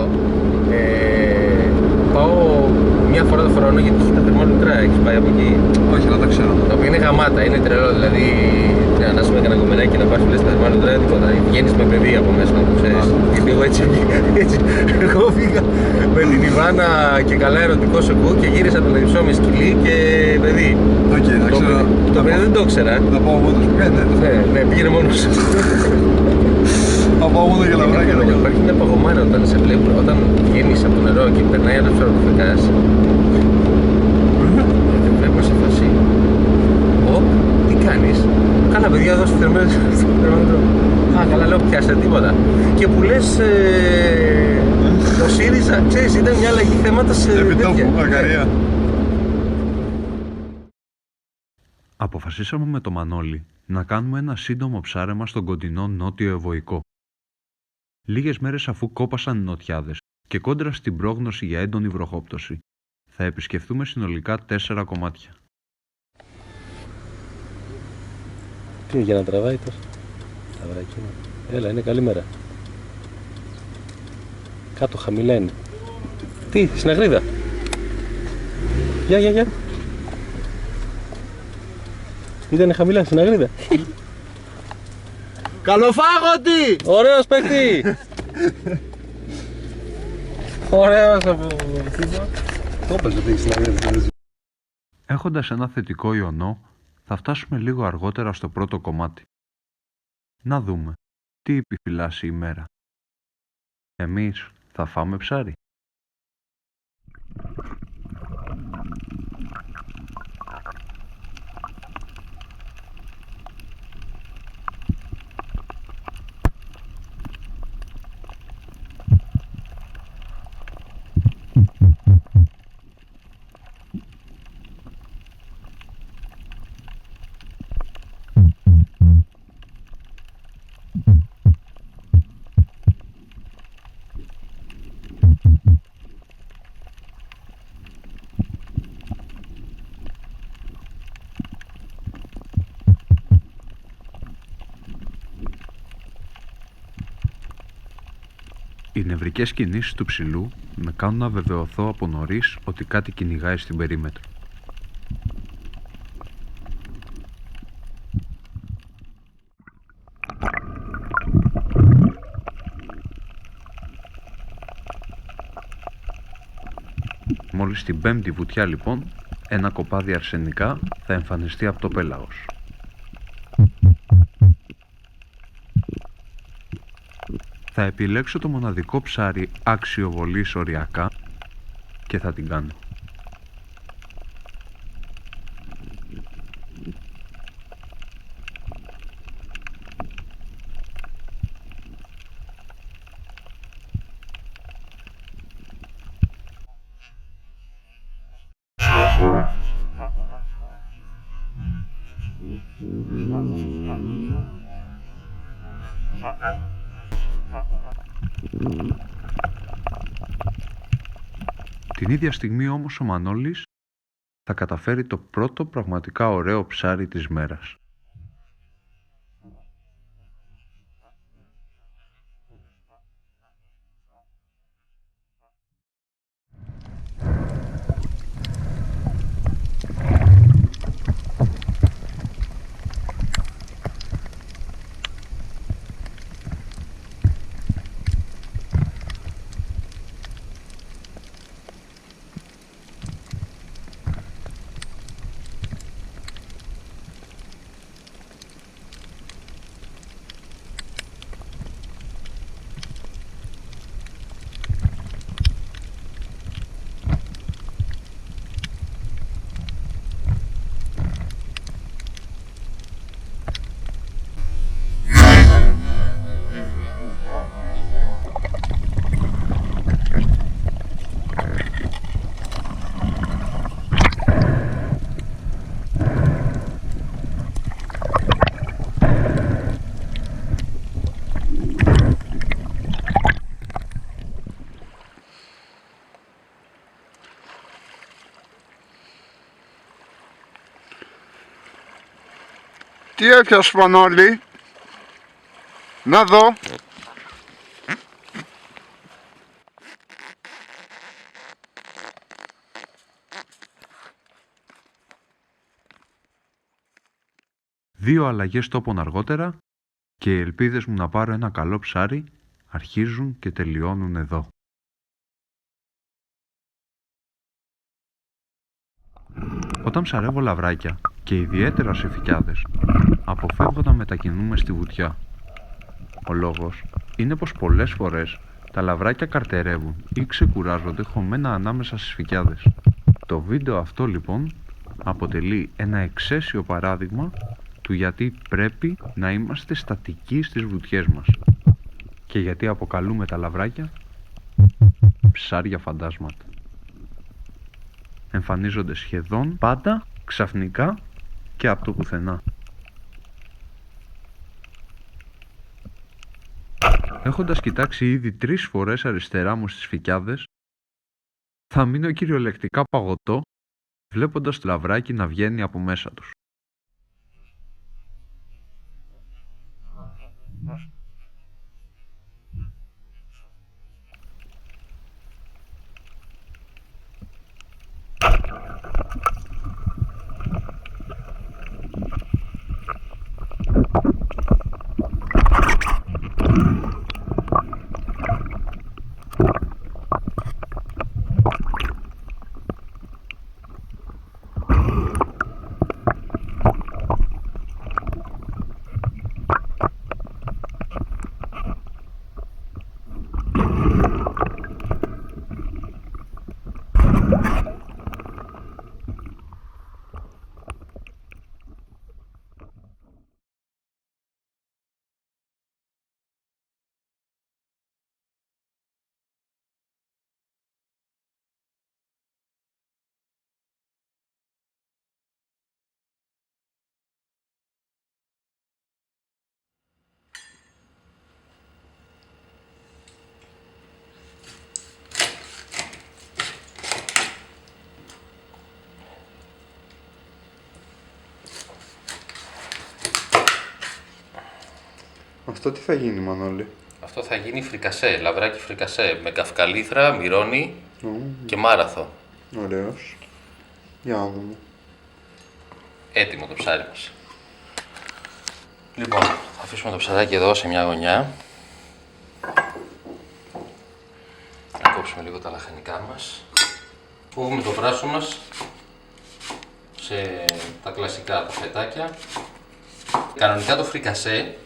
λέω. Πάω μια φορά το χρόνο γιατί έχει τα θερμόμετρα, έχεις πάει από εκεί? Όχι, αλλά τα ξέρω. Το οποίο είναι γαμάτα, είναι τρελό. Δηλαδή, να σου έκανε κομμενάκι και να πας που λες τα θερμόμετρα, τίποτα. Βγαίνεις με παιδί από μέσα, να το ξέρεις. Γιατί εγώ έτσι, εγώ πήγα με την Ιβάνα και καλά ερωτικό σοκού και γύρισα τον Εδιψό με σκυλί και παιδί. Οκ, να ξέρω. Το παιδί δεν το ήξερα. Θα πάω μόνος μου, Ναι, πήγαινε μόνος σου. Θα πάω μόνο για λαβράκια. Υπάρχει μια παγωμάνα όταν σε βλέπουν, όταν βγαίνεις από το νερό και περνάει ένας ψαροφυκάς. Και βλέπω σε φάση. Τι κάνεις? Καλά παιδιά, δώσε θερμόμετρο. Α, καλά, λέω πιάστε τίποτα. Και που λες το ΣΥΡΙΖΑ, ξέρεις, ήταν μια αλλαγή θέματα σε επιτόπου, Μακαρία. Αποφασίσαμε με το Μανώλη να κάνουμε ένα σύντομο ψάρεμα στον κοντινό Νότιο Ευωικό. Λίγες μέρες αφού κόπασαν οι νοτιάδες και κόντρα στην πρόγνωση για έντονη βροχόπτωση, θα επισκεφθούμε συνολικά 4 κομμάτια. Τι για να τραβάει τόσο? Σταυράκι. Έλα, είναι καλή μέρα. Κάτω χαμηλά είναι. Τι, στην Αγρίδα. Γεια. Ήτανε χαμηλά στην Αγρίδα. Καλοφάγωτη! Ωραίος παίκτη! Ωραίος από... Το έπαιζε πήγε στην Αγρίδα. Έχοντας ένα θετικό ιονό, θα φτάσουμε λίγο αργότερα στο πρώτο κομμάτι. Να δούμε τι επιφυλάσσει η μέρα. Εμείς θα φάμε ψάρι. Οι νευρικές κινήσεις του ψηλού με κάνουν να βεβαιωθώ από νωρίς ότι κάτι κυνηγάει στην περίμετρο. Μόλις την πέμπτη βουτιά λοιπόν, ένα κοπάδι αρσενικά θα εμφανιστεί από το πέλαγος. Θα επιλέξω το μοναδικό ψάρι άξιο βολής οριακά και θα την κάνω. Την ίδια στιγμή όμως ο Μανώλης θα καταφέρει το πρώτο πραγματικά ωραίο ψάρι της μέρας. Τι έπιας Μανώλη? Να δω. 2 αλλαγές τόπων αργότερα και οι ελπίδες μου να πάρω ένα καλό ψάρι αρχίζουν και τελειώνουν εδώ. Όταν ψαρεύω λαβράκια και ιδιαίτερα σε φυκιάδες, αποφεύγω να μετακινούμε στη βουτιά. Ο λόγος είναι πως πολλές φορές τα λαβράκια καρτερεύουν ή ξεκουράζονται χωμένα ανάμεσα στις φυκιάδες. Το βίντεο αυτό λοιπόν αποτελεί ένα εξαίσιο παράδειγμα του γιατί πρέπει να είμαστε στατικοί στις βουτιές μας και γιατί αποκαλούμε τα λαβράκια ψάρια φαντάσματα. Εμφανίζονται σχεδόν πάντα ξαφνικά και από το πουθενά. Έχοντας κοιτάξει ήδη 3 φορές αριστερά μου στις φυκιάδες, θα μείνω κυριολεκτικά παγωτό βλέποντας το λαβράκι να βγαίνει από μέσα τους. Αυτό τι θα γίνει, Μανώλη? Αυτό θα γίνει φρικασέ, λαβράκι φρικασέ, με καυκαλίθρα, μυρώνι και μάραθο. Ωραίος. Για να δούμε. Έτοιμο το ψάρι μας. Λοιπόν, θα αφήσουμε το ψαράκι εδώ σε μια γωνιά. Να κόψουμε λίγο τα λαχανικά μας. Κόβουμε το βράσο μας σε τα κλασικά τα φετάκια. Κανονικά το φρικασέ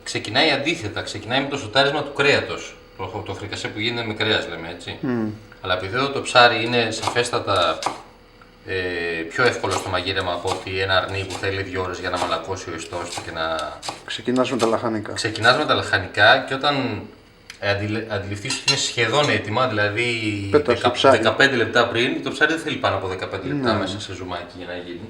ξεκινάει αντίθετα, ξεκινάει με το σοτάρισμα του κρέατος. Το φρικασέ που γίνεται με κρέας λέμε έτσι. Αλλά επειδή εδώ το ψάρι είναι σαφέστατα πιο εύκολο στο μαγείρεμα από ότι ένα αρνί που θέλει 2 ώρες για να μαλακώσει ο ιστός του και να... Ξεκινάς με τα λαχανικά. Ξεκινάς με τα λαχανικά και όταν αντιληφθείς ότι είναι σχεδόν έτοιμα, δηλαδή 15 λεπτά πριν, το ψάρι δεν θέλει πάνω από 15 λεπτά μέσα σε ζουμάκι για να γίνει.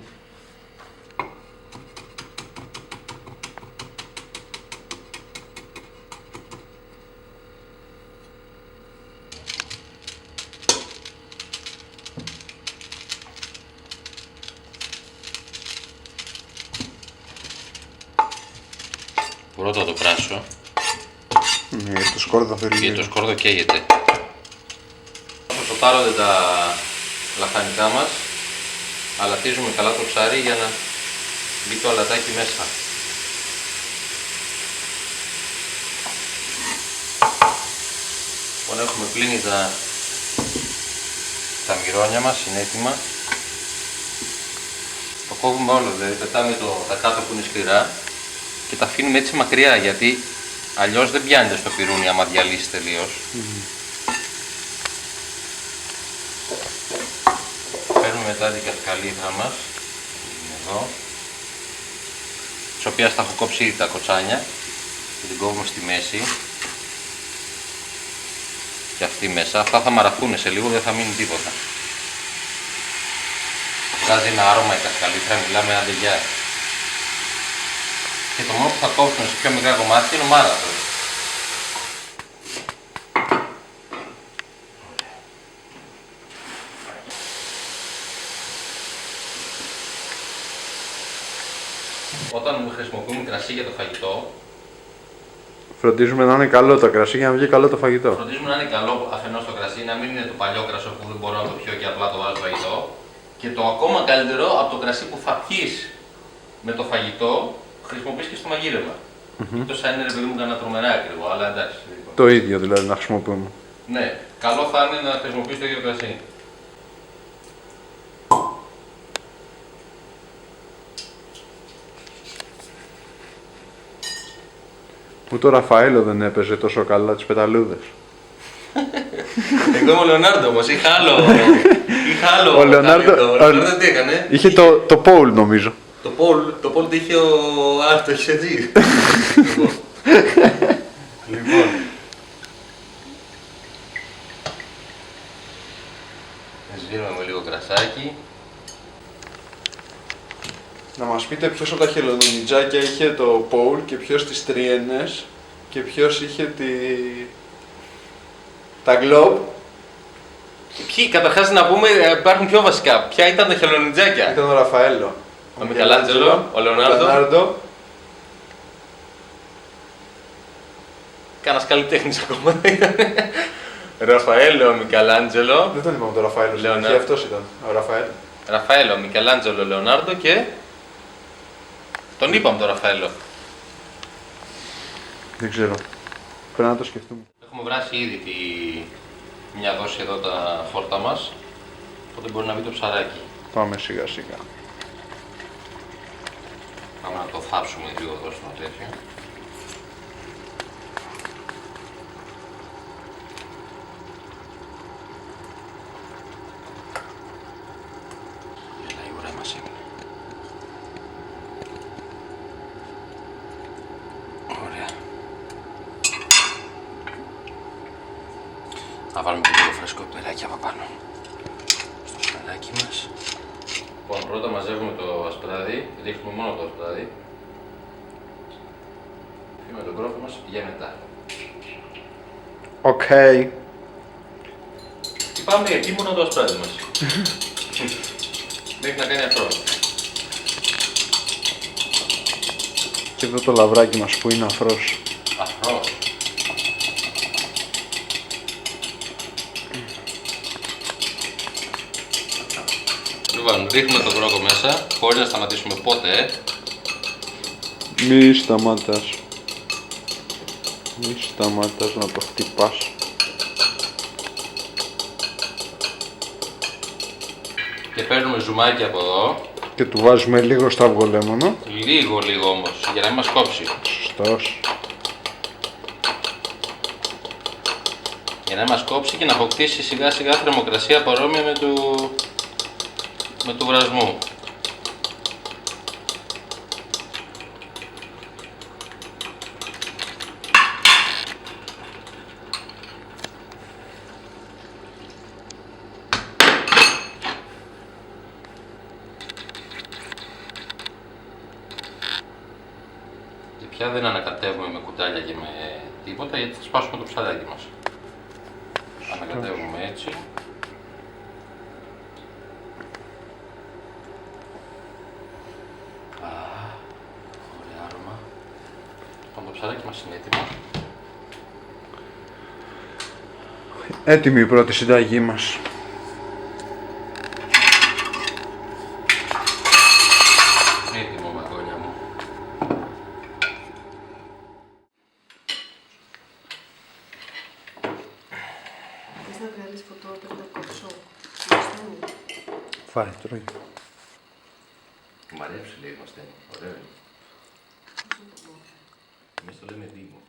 Πρώτα το πράσο. Γιατί το σκόρδο θέλει. Γιατί το σκόρδο καίγεται. Όσο σοτάρονται τα λαχανικά μας, αλατίζουμε καλά το ψάρι για να μπει το αλατάκι μέσα. Λοιπόν, έχουμε πλύνει τα μυρώνια μας, είναι έτοιμα. Το κόβουμε όλο, δηλαδή πετάμε τα κάτω που είναι σκληρά και τα αφήνουμε έτσι μακριά, γιατί αλλιώς δεν πιάνεται στο πυρούνι άμα διαλύσει τελείως. Παίρνουμε μετά την καυκαλίθρα μας, εδώ, της οποίας θα έχω κόψει ήδη τα κοτσάνια και την κόβουμε στη μέση. Και αυτή μέσα, αυτά θα μαραθούν σε λίγο, δεν θα μείνει τίποτα. Βγάζει ένα άρωμα η καυκαλίθρα, μιλάμε άντε γεια. Και το μόνο που θα κόψουμε σε πιο μικρά κομμάτια είναι ο μάραθος. Όταν χρησιμοποιούμε κρασί για το φαγητό, Φροντίζουμε να είναι καλό το κρασί για να βγει καλό το φαγητό. φροντίζουμε να είναι καλό αφενός το κρασί, να μην είναι το παλιό κρασό που δεν μπορώ να το πιω και απλά το βάζω στο φαγητό. Και το ακόμα καλύτερο από το κρασί που θα πιεις με το φαγητό χρησιμοποιείς και στο μαγείρεμα. Εκτός αν είναι ρε παιδί μου κανένα τρομερά ακριβό, αλλά εντάξει. Το ίδιο δηλαδή να χρησιμοποιούμε. Ναι, καλό θα είναι να χρησιμοποιείς το ίδιο κρασί. Ούτε ο Ραφαέλο δεν έπαιζε τόσο καλά τις πεταλούδες. Εγώ είμαι ο Λεωνάρντο όμως, είχα άλλο. Ο Λεωνάρντο τι έκανε. είχε το Πόλ νομίζω. Το Πολ το είχε ο Άρτο, είχε έτσι. Λοιπόν. Σβήνουμε με λίγο κρασάκι. Να μας πείτε ποιος από τα χελονιτζάκια είχε το Πόλ και ποιος τις τριένες και ποιος είχε τα Globe. Ποιοι, καταρχάς να πούμε, υπάρχουν πιο βασικά. Ποια ήταν τα χελονιτζάκια. Ήταν ο Ραφαέλο. Ο Μικελάντζελο, ο Λεωνάρντο. Κάνας καλλιτέχνης ακόμα. Ραφαέλο, Μικελάντζελο. Δεν τον είπαμε τον Ραφαέλο, Λεωνάρντο. και αυτός ήταν ο Ραφαέλο. Ραφαέλο, Μικελάντζελο, Λεωνάρντο και... Τον είπαμε τον Ραφαέλο. Δεν ξέρω. Πρέπει να το σκεφτούμε. Έχουμε βράσει ήδη μια δόση εδώ τα χόρτα μας. Οπότε μπορεί να μπει το ψαράκι. Πάμε σιγά σιγά. Πάμε να το θάψουμε λίγο εδώ στο τέτοιο. Έλα, η ώρα μας έμεινε. Ωραία. Να βάλουμε και λίγο φρέσκο πιπεράκι από πάνω. Στο σφαιράκι μας. Λοιπόν, πρώτα μαζεύουμε το ασπράδι, ρίχνουμε μόνο το ασπράδι. Φύγουμε τον κρόφο μας για μετά. Οκ. Είπαμε επίμονο το ασπράδι μας. Μέχρι να κάνει αφρό. Και εδώ το λαβράκι μας που είναι αφρός. Αφρό. Λοιπόν, ρίχνουμε το κρόκο μέσα, χωρίς να σταματήσουμε ποτέ. Μη σταματάς. Μη σταματάς να το χτυπάς. Και παίρνουμε ζουμάκι από εδώ. Και του βάζουμε λίγο στο αυγολέμονο. Λίγο όμως, για να μην μας κόψει. Σωστός. Για να μην μας κόψει και να αποκτήσει σιγά σιγά θερμοκρασία παρόμοια με του βρασμού. Και πια δεν ανακατεύουμε με κουτάλια και με τίποτα γιατί θα σπάσουμε το ψαράκι μας. Ανακατεύουμε έτσι. Ωραία άρωμα. Λοιπόν, το ψαράκι μας είναι έτοιμο. Έτοιμη η πρώτη συνταγή μας. Έτοιμο, μαγόνια μου. Θες να βγάλεις φωτό πριν το κόψω. Φάει, τρώει. Μ' αρέσει λέει μας τένει. Ωραίο είναι. Εμείς το λέμε δίμο.